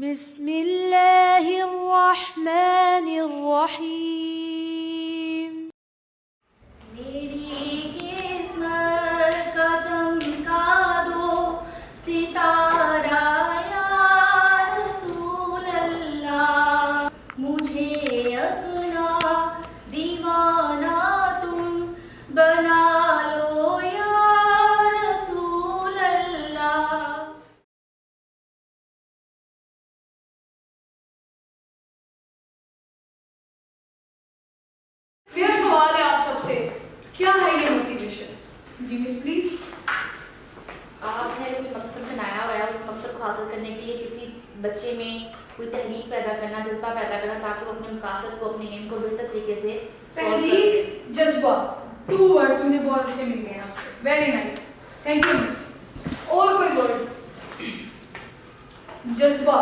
बिस्मिल्लाहिर्रहमानिर्रहीम। मेरी किस्मत का चमका दो सितारा या रसूल अल्लाह, मुझे अपना दीवाना तुम बना लो या रसूल अल्लाह। मेरा सवाल है आप सबसे, क्या है ये मोटिवेशन? Ji miss please. आपने जो मकसद बनाया हुआ है उस मकसद को हासिल करने के लिए किसी बच्चे में कोई तहरीक पैदा करना, जज्बा पैदा करना, ताकि वो अपने मकसद को, अपने एम को बेहतर तरीके से तहरीक, जज्बा, 2 वर्ड्स मुझे बहुत अच्छे मिल गए आपसे। Very nice, thank you miss. और कोई वर्ड? जज्बा,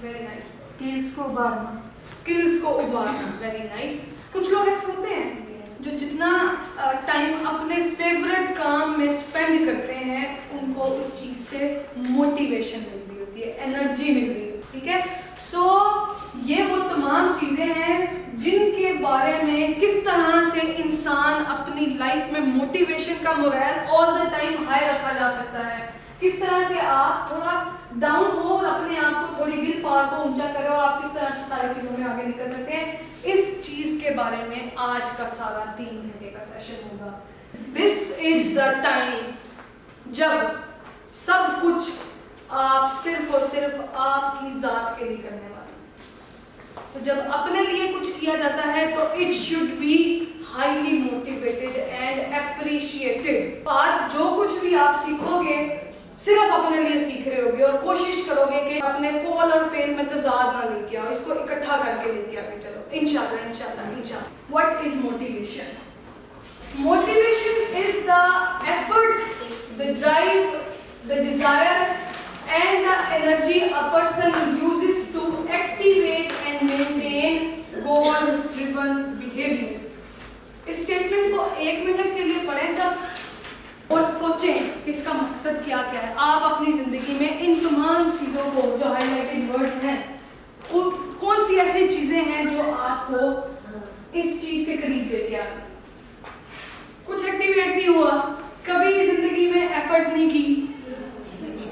वेरी नाइस। स्किल्स को उभारना। स्किल्स को उभारना, वेरी नाइस। कुछ लोग ऐसे होते हैं जो जितना टाइम अपने फेवरेट काम में स्पेंड करते हैं उनको इस चीज से मोटिवेशन मिल रही होती है, एनर्जी मिल रही है, ठीक है। सो ये वो तमाम चीजें हैं जिनके बारे में किस तरह से इंसान अपनी लाइफ में मोटिवेशन का moral all the time high रखा जा सकता है, किस तरह से आप थोड़ा डाउन हो और अपने आप को थोड़ी विल पावर को ऊंचा करें और आप किस तरह से सारी चीजों में आगे निकल सकते हैं, इस चीज के बारे में आज का सारा 3 घंटे का सेशन होगा। दिस इज द टाइम जब सब कुछ आप सिर्फ और सिर्फ आपकी जात के लिए करने वाले हैं। तो जब अपने लिए कुछ किया जाता है तो it should be highly motivated and appreciated. आज जो कुछ भी आप सीखोगे सिर्फ अपने लिए सीख रहे होगे और कोशिश करोगे कि अपने कॉल और फेल में तजाद ना लेके आओ, इसको इकट्ठा करके लेके आगे चलो, इंशाल्लाह इंशाल्लाह इंशाल्लाह। What is motivation? Motivation is the effort, the drive, the desire and the energy a person uses to activate and maintain goal driven behavior। इस स्टेटमेंट को 1 मिनट के लिए पढ़ें सब और सोचें कि इसका मकसद क्या क्या है। आप अपनी जिंदगी में इन तमाम चीजों को जो हाईलाइटेड वर्ड्स हैं कौन सी ऐसी चीजें हैं जो आपको इस चीज के करीब लेके आ गई? कुछ एक्टिवेट नहीं हुआ, कभी जिंदगी में एफर्ट नहीं की,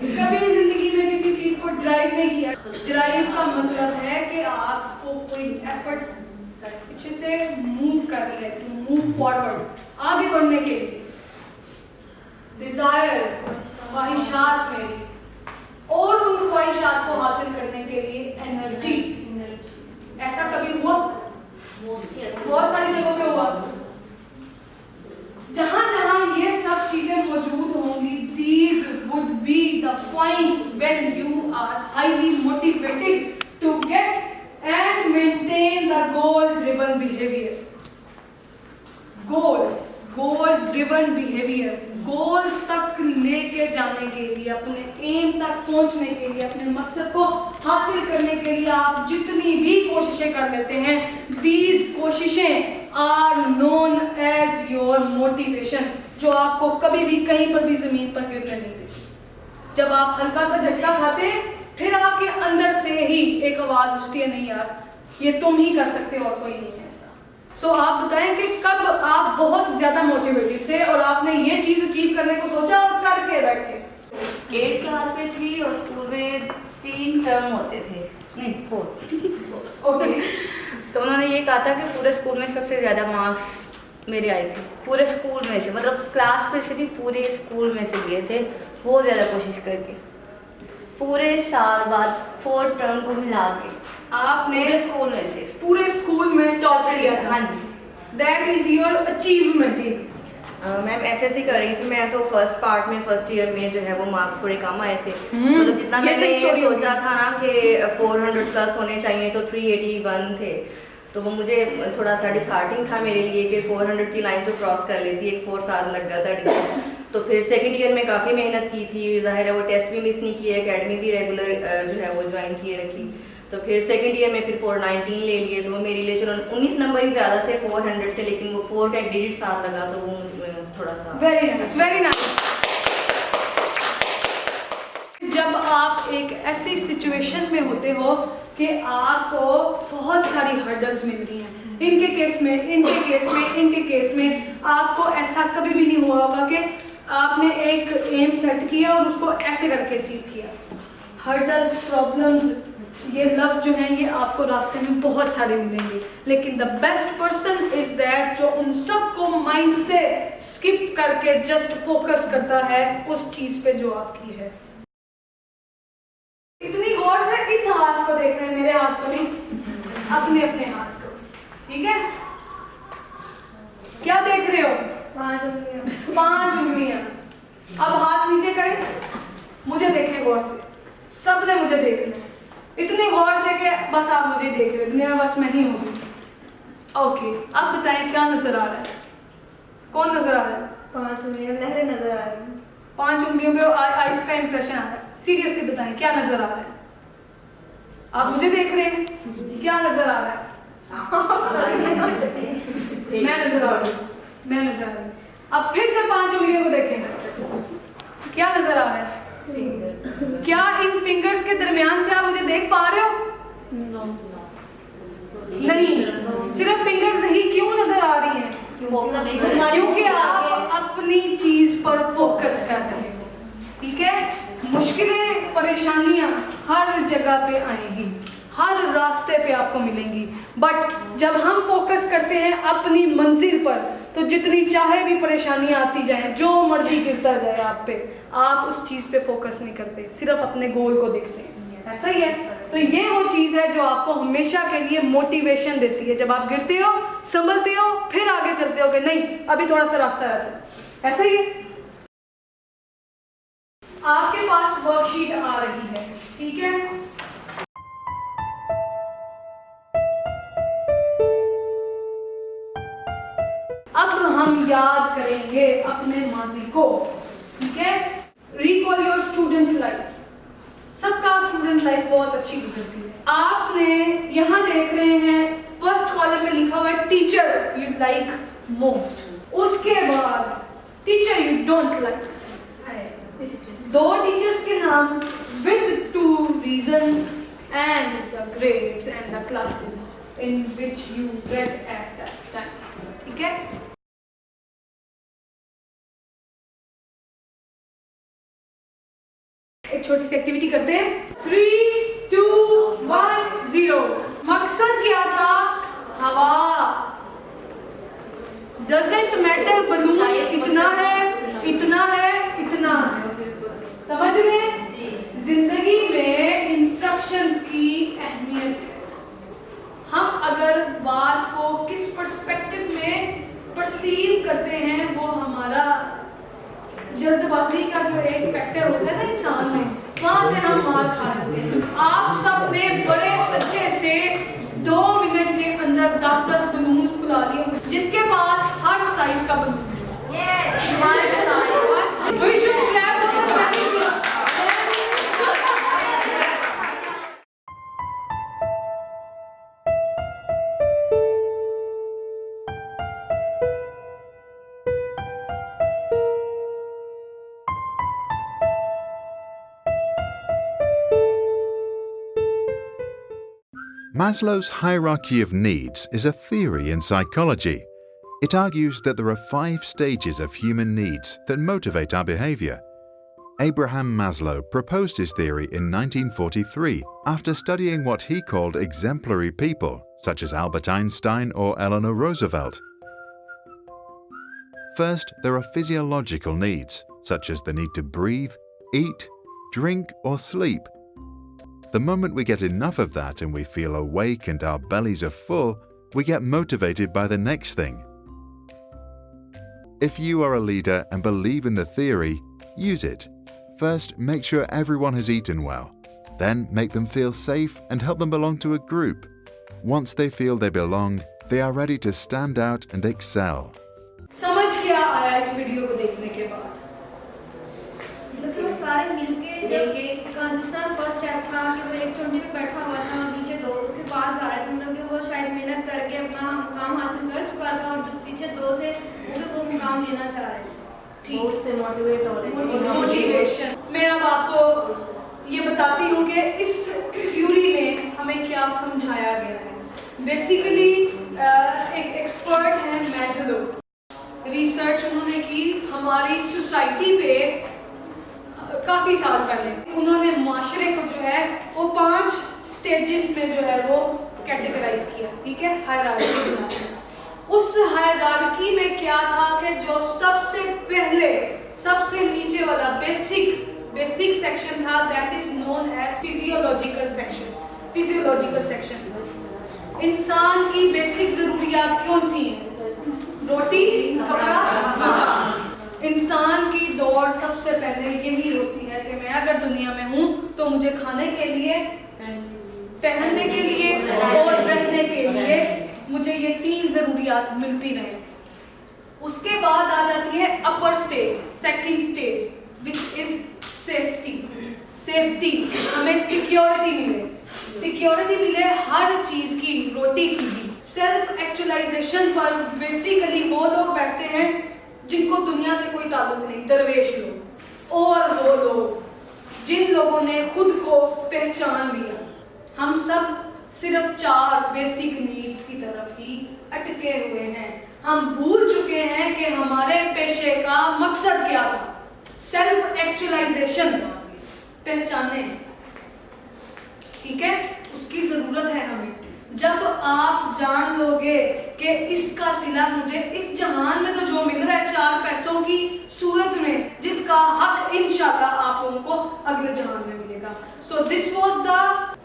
कभी जिंदगी में किसी चीज को ड्राइव नहीं किया। ड्राइव का मतलब है कि आपको कोई एफर्ट पीछे से मूव कर रही है, टू मूव फॉरवर्ड, आगे बढ़ने के लिए। डिजायर, ख्वाहिशात में, और उन ख्वाहिशात को हासिल करने के लिए एनर्जी। ऐसा कभी हुआ? बहुत सारी जगहों पे हुआ। जहां जहां ये सब चीजें मौजूद होंगी, these would be the points when you are highly motivated to get and maintain the goal driven behavior। goal driven behavior, गोल तक लेके जाने के लिए, अपने एम तक पहुंचने के लिए, अपने मकसद को हासिल करने के लिए आप जितनी भी कोशिशें कर लेते हैं, these कोशिशें are known as your motivation, जो आपको कभी भी कहीं पर भी जमीन पर गिरने नहीं देती। जब आप हल्का सा झटका खाते हैं फिर आपके अंदर से ही एक आवाज उठती है, नहीं यार ये तुम ही कर सकते हो और कोई नहीं है ऐसा। सो आप बताएं कि कब आप बहुत ज्यादा मोटिवेटेड थे और आपने ये चीज अचीव करने को सोचा और करके बैठे? 8 क्लास में थी और स्कूल में 3 टर्म होते थे, नहीं 4 ओके। तो उन्होंने ये कहा था कि पूरे स्कूल में सबसे ज़्यादा मार्क्स मेरे आए थे, पूरे स्कूल में से, मतलब क्लास में से नहीं पूरे स्कूल में से लिए थे, बहुत ज़्यादा कोशिश करके। पूरे साल बाद 4 टर्म को मिला के आपने पूरे स्कूल में से, पूरे स्कूल में टॉप किया था। हाँ जी, that is your achievement. Ma'am FSC कर रही थी मैं, तो फर्स्ट पार्ट में फर्स्ट ईयर में जो है वो मार्क्स थोड़े कम आए थे। मतलब जितना मैंने सोचा था ना कि 400 प्लस होने चाहिए तो 381 थे, तो वो मुझे थोड़ा सा डिसहार्टिंग था मेरे लिए कि 400 की लाइन तो क्रॉस कर लेती, एक 4 साल लग गया था। तो फिर सेकंड ईयर में काफ़ी मेहनत की थी, जाहिर है वो टेस्ट भी मिस नहीं किए, एकेडमी भी रेगुलर जो है वो ज्वाइन किए रखी। तो फिर सेकंड ईयर में फिर 419 ले लिए, तो वो मेरे लिए चलो 19 नंबर ही ज़्यादा थे 400 से, लेकिन वो 4 का एक डिजिट साथ लगा तो वो थोड़ा सा वेरी नाइस, वेरी नाइस। जब आप एक ऐसी सिचुएशन में होते हो कि आपको बहुत सारी हर्डल्स मिल रही हैं, इनके केस में, इनके केस में, इनके केस में, आपको ऐसा कभी भी नहीं हुआ होगा कि आपने एक एम सेट किया और उसको ऐसे करके अचीव किया। हर्डल्स, प्रॉब्लम्स, ये लफ्ज़ जो हैं ये आपको रास्ते में बहुत सारे मिलेंगे, लेकिन the best person is that जो उन सब को माइंड से स्किप करके जस्ट फोकस करता है उस चीज़ पे जो आपकी है। इतनी गौर से इस हाथ को देख रहे हैं, मेरे हाथ को नहीं, अपने अपने हाथ को, ठीक है? क्या देख रहे हो? 5 उंगलियां। 5 उंगलियां। अब हाथ नीचे करें, मुझे देखें गौर से, सबने मुझे देखना है, इतनी गौर से कि बस आप मुझे देख रहे हो, दुनिया में बस मैं ही हूँ। ओके, अब बताएं क्या नजर आ रहा है? कौन नजर आ रहा है? 5 उंगलियां, लहरें नजर आ रही हैं। 5 उंगलियों पे आइस का इंप्रेशन आ रहा है। सीरियसली बताएं क्या नजर आ रहा है? आप मुझे देख रहे हैं, क्या नजर आ रहा है? मैं नजर आ रही हूँ, मैं नजर आ रही हूँ। अब फिर से 5 उंगलियों को देखें, क्या नजर आ रहा है? क्या इन फिंगर्स के दरमियान से आप मुझे देख पा रहे हो? नहीं, सिर्फ फिंगर्स ही क्यों नजर आ रही हैं? क्योंकि आप अपनी चीज पर फोकस कर रहे हो, ठीक है? मुश्किलें, परेशानियां हर जगह पे आएंगी, हर रास्ते पे आपको मिलेंगी, बट जब हम फोकस करते हैं अपनी मंजिल पर, तो जितनी चाहे भी परेशानियां आती जाए, जो मर्जी गिरता जाए आप पे, आप उस चीज़ पे फोकस नहीं करते, सिर्फ अपने गोल को देखते हैं। ऐसा ही है। तो ये वो चीज़ है जो आपको हमेशा के लिए मोटिवेशन देती है। जब आप गिरते हो, संभलते हो, फिर आगे चलते हो कि नहीं अभी थोड़ा सा रास्ता रहता है। ऐसा ही है। आपके पास वर्कशीट आ रही है, ठीक है? अब हम याद करेंगे अपने माजी को, ठीक है? Recall your student life. सबका स्टूडेंट लाइफ बहुत अच्छी गुजरती है। आपने यहाँ देख रहे हैं फर्स्ट कॉलम में लिखा हुआ है टीचर यू लाइक मोस्ट, उसके बाद teacher you don't like. 2 teachers के नाम with 2 reasons and the grades and the classes in which you read at that time, ठीक है? एक छोटी सी एक्टिविटी करते हैं। 3, 2, 1, 0। मकसद क्या था? हवा। डजेंट मैटर बलून इतना है, इतना है, इतना है। समझ रहे? जिंदगी में इंस्ट्रक्शंस की अहमियत है। हम अगर बात को किस पर्सपेक्टिव में परसीव करते हैं, वो हमारा जल्दबाजी का जो एक फैक्टर होता है ना इंसान में, वहां से हम मार खा जाते हैं। आप सब ने बड़े अच्छे से 2 मिनट के अंदर 10-10 बलून्स फुला दिए। जिसके पास हर साइज का balloon Maslow's hierarchy of needs is a theory in psychology. It argues that there are 5 stages of human needs that motivate our behavior. Abraham Maslow proposed his theory in 1943 after studying what he called exemplary people, such as Albert Einstein or Eleanor Roosevelt. First, there are physiological needs, such as the need to breathe, eat, drink, or sleep. The moment we get enough of that and we feel awake and our bellies are full, we get motivated by the next thing. If you are a leader and believe in the theory, use it. First, make sure everyone has eaten well. Then, make them feel safe and help them belong to a group. Once they feel they belong, they are ready to stand out and excel. समझ क्या आया इस video को देखने के बाद? मतलब सारे मिलके जिस तरह फर्स्ट स्टेप था कि वो एक चोटी पे बैठा हुआ था और नीचे 2 उसके पास आ रहे थे, मतलब कि वो शायद मेहनत करके अपना मुकाम हासिल कर चुका था और जो पीछे 2 थे वो मुकाम लेना चाह रहे थे। ठीक उससे मोटिवेट हो रहे थे। मोटिवेशन। मैं अब आपको ये बताती बेसिकली एक एक्सपर्ट है मैस्लो। रिसर्च उन्होंने की हमारी सोसाइटी पे काफ़ी साल पहले। उन्होंने माशरे को जो है वो 5 स्टेजेस में जो है वो कैटेगराइज किया, ठीक है, हायरार्की बना के। उस हायरार्की में क्या था कि जो सबसे पहले सबसे नीचे वाला बेसिक सेक्शन था, that is known as physiological section. इंसान की बेसिक जरूरियात कौन सी हैं? रोटी, कपड़ा, मकान। इंसान की दौड़ सबसे पहले यही होती है कि मैं अगर दुनिया में हूँ तो मुझे खाने के लिए, पहनने के लिए और रहने के लिए मुझे ये 3 जरूरियात मिलती रहे। उसके बाद आ जाती है upper stage, second stage, which is safety. हमें सिक्योरिटी मिले हर चीज की, रोटी की भी। सेल्फ एक्चुअलाइजेशन पर बेसिकली वो लोग बैठते हैं जिनको दुनिया से कोई ताल्लुक नहीं, दरवेश लोग, और वो लोग जिन लोगों ने खुद को पहचान लिया। हम सब सिर्फ 4 बेसिक नीड्स की तरफ ही अटके हुए हैं। हम भूल चुके हैं कि हमारे पेशे का मकसद क्या था। सेल्फ एक्चुअलाइजेशन, पहचाने, ठीक है, उसकी जरूरत है हमें। जब आप जान लोगे कि इसका सिला मुझे इस जहान में तो जो मिल रहा है 4 पैसों की सूरत में, जिसका हक इंशाल्लाह आप लोगों को अगले जहान में मिलेगा। So this was the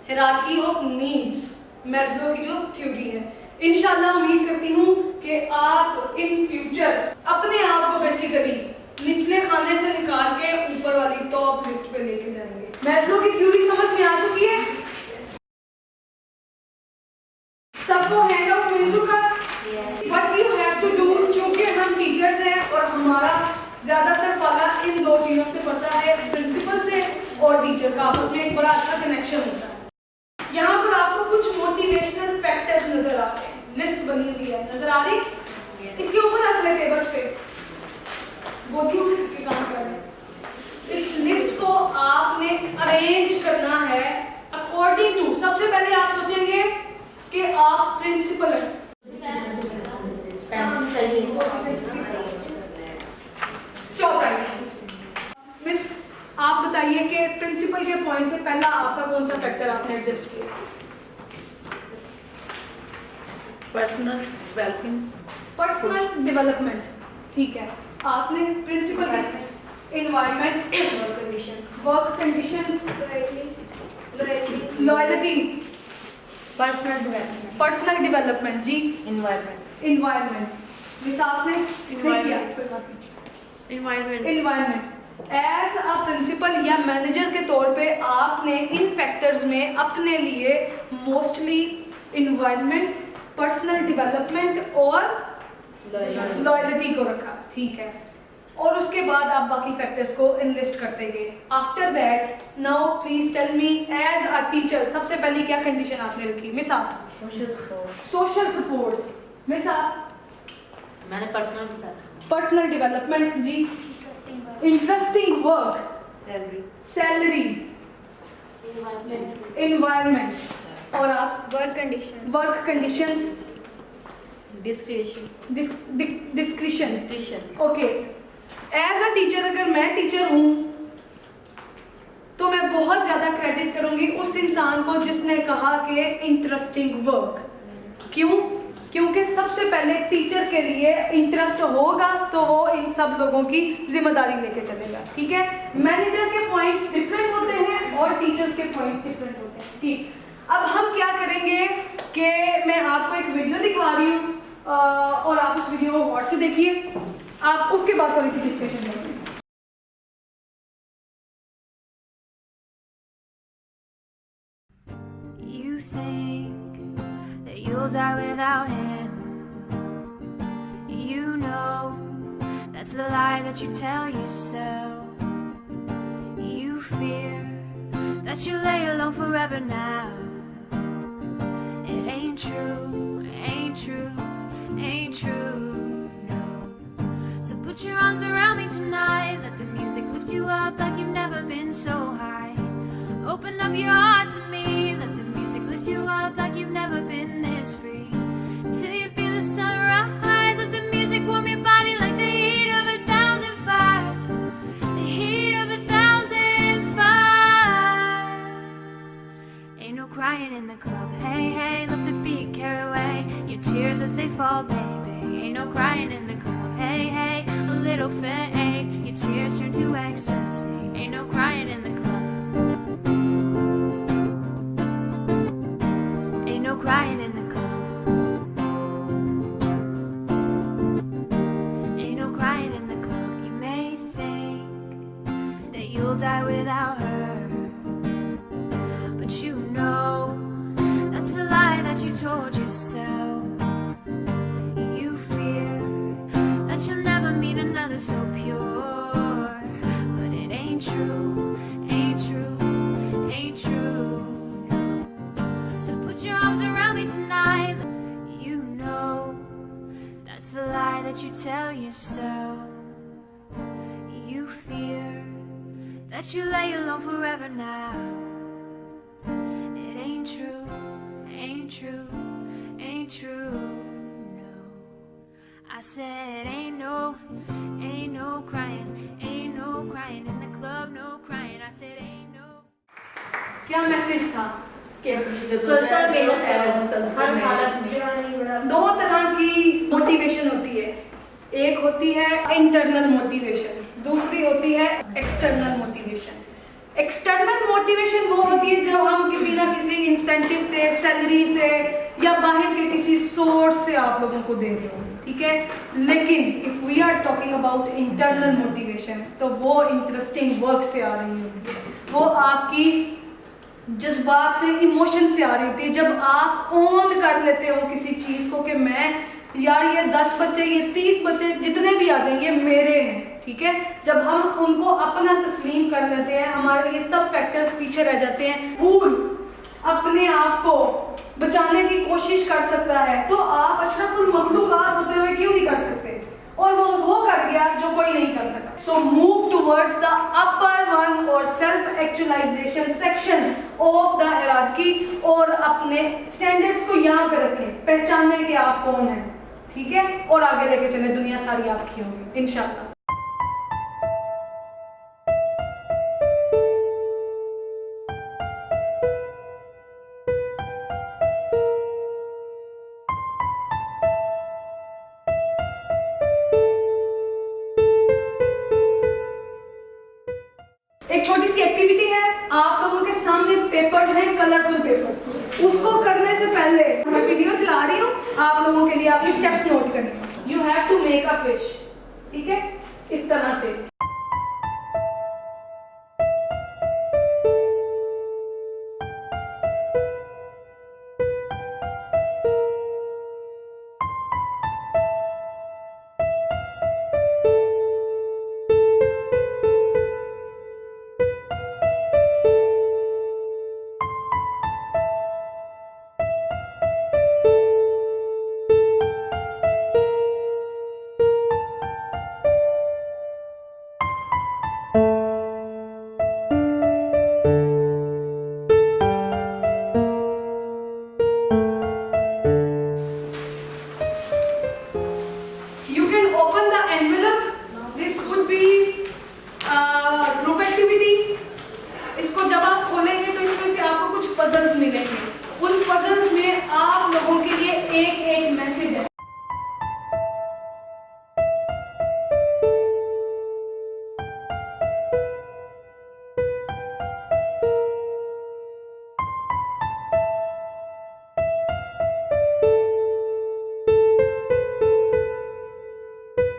hierarchy of needs, Maslow की जो थ्योरी है। इंशाल्लाह उम्मीद करती हूँ कि आप इन फ्यूचर अपने आप को बेसिकली निचले खाने से निकाल के ऊपर वाली टॉप लिस्ट पे लेके जाएंगे। मैस्लो की थ्योरी समझ में आ चुकी है सबको? हैंड आउट मिल चुका? What you have to do, चूंकि हम टीचर्स हैं और हमारा ज्यादातर पाला इन 2 चीजों से पड़ता है, प्रिंसिपल से और टीचर का आपस में एक बड़ा अच्छा कनेक्शन होता है। यहाँ पर आपको कुछ मोटिवेशनल फैक्टर्स नजर आते हैं, लिस्ट बनी हुई है, नजर आ रही? इसके ऊपर रख ले टेबल्स पे, गोदियों में रख के काम कर रहे। इस लिस्ट को आपने अरेंज करना है अकॉर्डिंग टू, सबसे पहले आप सोचेंगे कि आप प्रिंसिपल हैं, मिस आप बताइए कि प्रिंसिपल के पॉइंट से पहला आपका कौन सा फैक्टर आपने एडजस्ट किया? पर्सनल डेवलपमेंट, ठीक है। आपने प्रिंसिपल के environment, work conditions, loyalty, personal development, जी, एनवायरनमेंट। मिस आपने एनवायरनमेंट एज अ प्रिंसिपल या मैनेजर के तौर पे आपने इन फैक्टर्स में अपने लिए मोस्टली एनवायरनमेंट, पर्सनल डेवलपमेंट और लॉयल्टी को रखा, ठीक है। और उसके बाद आप बाकी फैक्टर्स को इनलिस्ट करते गए। After that now please tell me as a teacher सबसे पहले क्या कंडीशन आपने रखी? मिस आप सोशल सपोर्ट, मिस आप मैंने पर्सनल डेवलपमेंट, जी, इंटरेस्टिंग वर्क, सैलरी, एनवायरनमेंट, और आप work conditions, discretion. Okay, as a teacher अगर मैं टीचर हूँ तो मैं बहुत ज़्यादा क्रेडिट करूँगी उस इंसान को जिसने कहा कि इंटरेस्टिंग वर्क। क्यों? क्योंकि सबसे पहले टीचर के लिए इंटरेस्ट होगा तो वो इन सब लोगों की जिम्मेदारी लेके चलेगा, ठीक है। मैनेजर के पॉइंट्स डिफरेंट होते हैं और टीचर्स के पॉइंट्स डिफरेंट होते हैं, ठीक। अब हम क्या करेंगे कि मैं आपको एक वीडियो दिखा रही हूँ और आप उस वीडियो को गौर से देखिए, आप उसके बाद थोड़ी सी डिस्कशन करेंगे। You think that you'll die without him. You know that's a lie that you tell yourself. You fear that you lay alone forever now. It ain't true, ain't true, ain't true, no. So put your arms around me tonight. Let the music lift you up like you've never been so high. Open up your heart to me. Let the music music lift you up like you've never been this free. Till you feel the sunrise, let the music warm your body like the heat of 1,000 fires. The heat of 1,000 fires. Ain't no crying in the club, hey, hey, let the beat carry away your tears as they fall, baby. Ain't no crying in the club, hey, hey, a little fade, your tears turn to ecstasy. Ain't no crying in the club. Ain't no crying in the club. Ain't no crying in the club. You may think that you'll die without her, but you know that's a lie that you told yourself. You fear that you'll never meet another so pure, but it ain't true, ain't true, ain't true, no. So put your arms around me tonight. You know that's a lie that you tell yourself. You fear that you lay alone forever now. It ain't true, ain't true, ain't true, no. I said ain't no crying in the club, no crying. I said ain't no. क्या message था? Sir मेहनत करो हर हालत में। दो तरह की motivation होती है, एक होती है इंटरनल मोटिवेशन, दूसरी होती है एक्सटर्नल मोटिवेशन। एक्सटर्नल मोटिवेशन वो होती है जब हम किसी ना किसी इंसेंटिव से, सैलरी से या बाहर के किसी सोर्स से आप लोगों को दे रहे हो, ठीक है। लेकिन if we are talking about internal motivation तो वो इंटरेस्टिंग वर्क से आ रही होती है, वो आपकी जज्बात से, इमोशन से आ रही होती है। जब आप ओन कर लेते हो किसी चीज़ को कि मैं यार ये 10 बच्चे, ये 30 बच्चे जितने भी आ जाएंगे मेरे हैं, ठीक है। जब हम उनको अपना तस्लीम कर लेते हैं, हमारे ये सब फैक्टर्स पीछे रह जाते हैं। फूल अपने आप को बचाने की कोशिश कर सकता है तो आप अशरफुल मखलूकात होते हुए क्यों नहीं कर सकते? और वो कर गया जो कोई नहीं कर सका। So move towards the upper one और self actualisation section of the hierarchy, और अपने स्टैंडर्ड्स को यहाँ पे रखें, पहचाने कि आप कौन हैं, ठीक है, और आगे लेके चले, दुनिया सारी आपकी होगी इंशाल्लाह। एक छोटी सी एक्टिविटी है, आप लोगों के सामने पेपर्स हैं, कलरफुल पेपर्स। उसको करने से पहले मैं वीडियो चला रही हूँ, आप लोगों के लिए आपके स्टेप्स नोट करने। You have to make a fish, ठीक है, इस तरह से। पजल्स मिलेंगे, उन पजल्स में आप लोगों के लिए एक एक मैसेज है।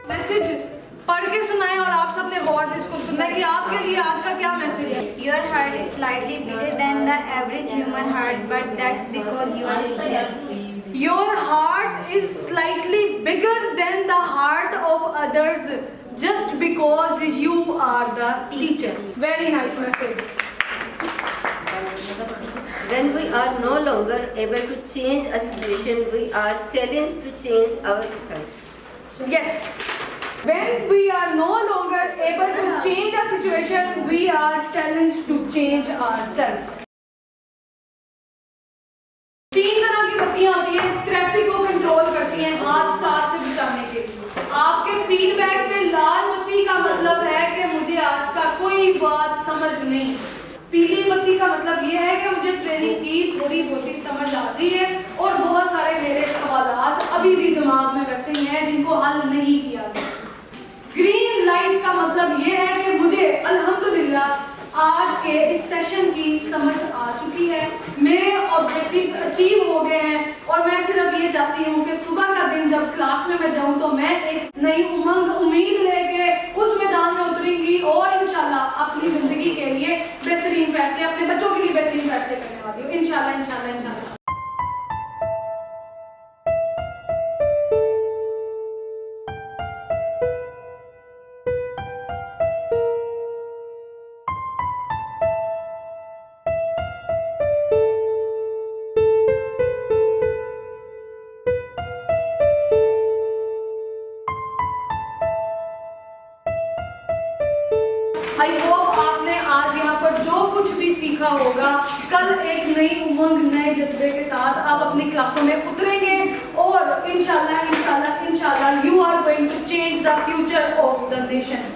मैसेज पढ़ के सुनाएं और आप सबने गौर से इसको सुनना है कि आपके लिए आज का क्या मैसेज है। Your heart is slightly bigger than the average human heart, but that's because you are teacher. Your heart is slightly bigger than the heart of others, just because you are the teacher. Very nice message. When we are no longer able to change a situation, we are challenged to change ourselves. Yes. When we are no longer able to change a situation, we are challenged to change ourselves. नहीं। पीली बत्ती का मतलब ये है कि मुझे training की थोड़ी बहुत समझ आती है और बहुत सारे मेरे सवालात अभी भी दिमाग में वैसे ही हैं जिनको हल नहीं किया गया। ग्रीन लाइट का मतलब ये है कि मुझे अल्हम्दुलिल्लाह आज के इस सेशन की समझ आ चुकी है, मेरे ऑब्जेक्टिव्स अचीव हो गए हैं और मैं सिर्फ ये चाहती हूँ कि सुबह का दिन जब क्लास में मैं जाऊँ तो मैं एक नई उमंग उम्मीद लेके उस मैदान में उतरूंगी और इंशाल्लाह अपनी ज़िंदगी के लिए बेहतरीन फैसले, अपने बच्चों के लिए बेहतरीन फैसले करने वाली हूँ इंशाल्लाह इंशाल्लाह इंशाल्लाह। आई होप आपने आज यहाँ पर जो कुछ भी सीखा होगा, कल एक नई उमंग, नए जज्बे के साथ आप अपनी क्लासों में उतरेंगे और इंशाल्लाह इंशाल्लाह इंशाल्लाह you are going to change the future of the nation.